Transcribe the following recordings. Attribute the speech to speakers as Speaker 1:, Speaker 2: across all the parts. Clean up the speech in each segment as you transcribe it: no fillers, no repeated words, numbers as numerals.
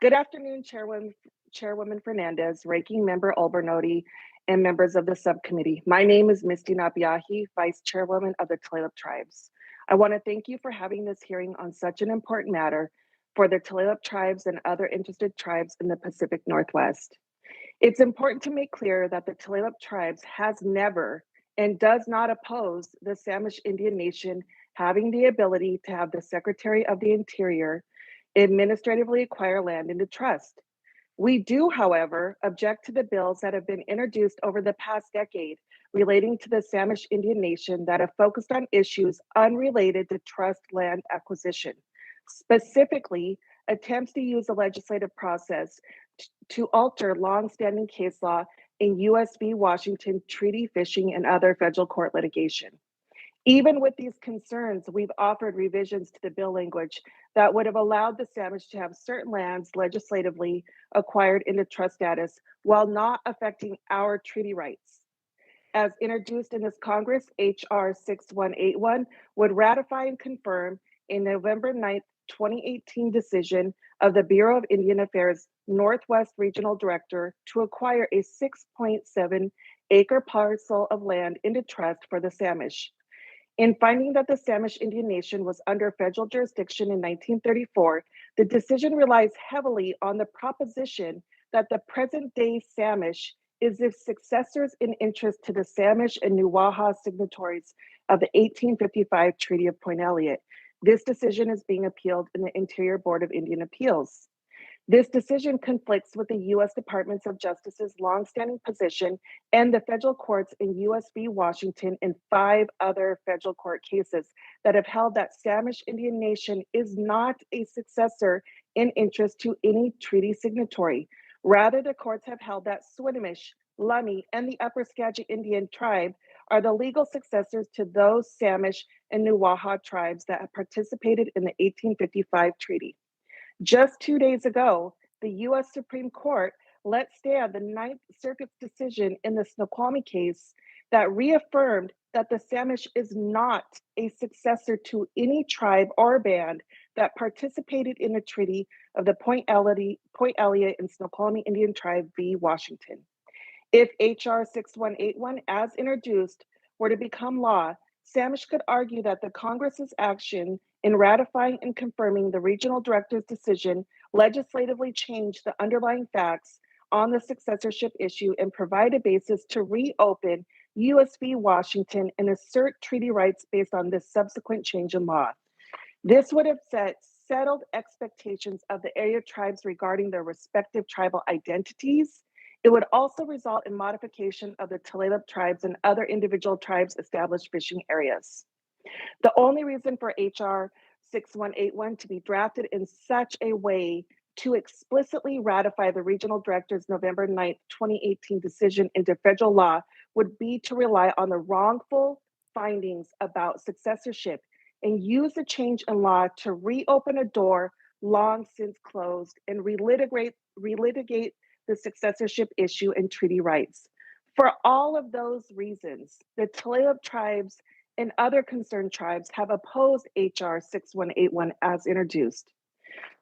Speaker 1: Good afternoon, Chairwoman Fernández, Ranking Member Albernotti, and members of the subcommittee. My name is Misty Napeahi, Vice Chairwoman of the Tulalip Tribes. I want to thank you for having this hearing on such an important matter for the Tulalip Tribes and other interested tribes in the Pacific Northwest. It's important to make clear that the Tulalip Tribes has never and does not oppose the Samish Indian Nation having the ability to have the Secretary of the Interior administratively acquire land into trust. We do, however, object to the bills that have been introduced over the past decade relating to the Samish Indian Nation that have focused on issues unrelated to trust land acquisition, specifically attempts to use the legislative process to alter longstanding case law in US v. Washington treaty fishing and other federal court litigation. Even with these concerns, we've offered revisions to the bill language that would have allowed the Samish to have certain lands legislatively acquired into trust status while not affecting our treaty rights. As introduced in this Congress, H.R. 6181 would ratify and confirm a November 9th, 2018 decision of the Bureau of Indian Affairs Northwest Regional Director to acquire a 6.7 acre parcel of land into trust for the Samish. In finding that the Samish Indian Nation was under federal jurisdiction in 1934, the decision relies heavily on the proposition that the present-day Samish is the successors in interest to the Samish and Nuwaha signatories of the 1855 Treaty of Point Elliott. This decision is being appealed in the Interior Board of Indian Appeals. This decision conflicts with the U.S. Department of Justice's longstanding position and the federal courts in U.S. v. Washington and 5 other federal court cases that have held that Samish Indian Nation is not a successor in interest to any treaty signatory. Rather, the courts have held that Swinomish, Lummi, and the Upper Skagit Indian tribe are the legal successors to those Samish and Nuwaha tribes that have participated in the 1855 treaty. Just 2 days ago, the U.S. Supreme Court let stand the Ninth Circuit's decision in the Snoqualmie case that reaffirmed that the Samish is not a successor to any tribe or band that participated in the treaty of the Point Elliott and Snoqualmie Indian Tribe v. Washington. If H.R. 6181, as introduced, were to become law, Samish could argue that the Congress's action in ratifying and confirming the regional director's decision legislatively changed the underlying facts on the successorship issue and provide a basis to reopen U.S. v. Washington and assert treaty rights based on this subsequent change in law. This would have set settled expectations of the area tribes regarding their respective tribal identities. It would also result in modification of the Tulalip tribes and other individual tribes' established fishing areas. The only reason for H.R. 6181 to be drafted in such a way to explicitly ratify the regional director's November 9th, 2018 decision into federal law would be to rely on the wrongful findings about successorship and use the change in law to reopen a door long since closed and relitigate the successorship issue and treaty rights. For all of those reasons, the Tulalip tribes and other concerned tribes have opposed H.R. 6181 as introduced.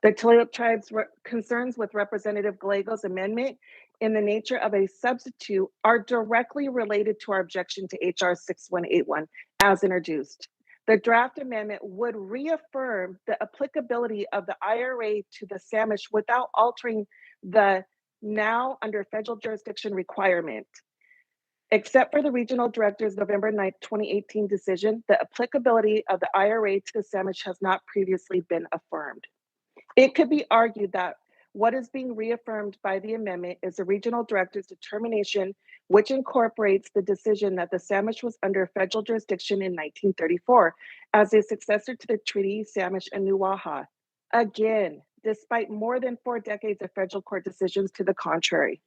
Speaker 1: The Tulalip tribes' concerns with Representative Gallego's amendment in the nature of a substitute are directly related to our objection to H.R. 6181 as introduced. The draft amendment would reaffirm the applicability of the IRA to the Samish without altering the now under federal jurisdiction requirement. Except for the regional director's November 9th, 2018 decision, the applicability of the IRA to the Samish has not previously been affirmed. It could be argued that what is being reaffirmed by the amendment is the regional director's determination, which incorporates the decision that the Samish was under federal jurisdiction in 1934 as a successor to the treaty Samish and Nuwaha. Again, despite more than 4 decades of federal court decisions to the contrary.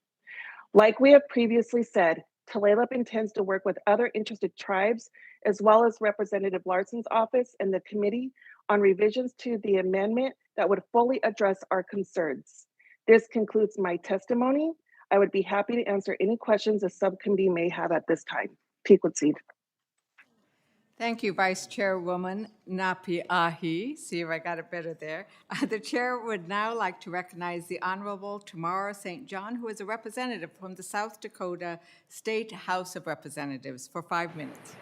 Speaker 1: Like we have previously said, Tulalip intends to work with other interested tribes, as well as Representative Larson's office and the committee on revisions to the amendment that would fully address our concerns. This concludes my testimony. I would be happy to answer any questions the subcommittee may have at this time. Pequotseed.
Speaker 2: Thank you, Vice Chairwoman Napeahi. See if I got it better there. The chair would now like to recognize the Honorable Tamara St. John, who is a representative from the South Dakota State House of Representatives, for 5 minutes.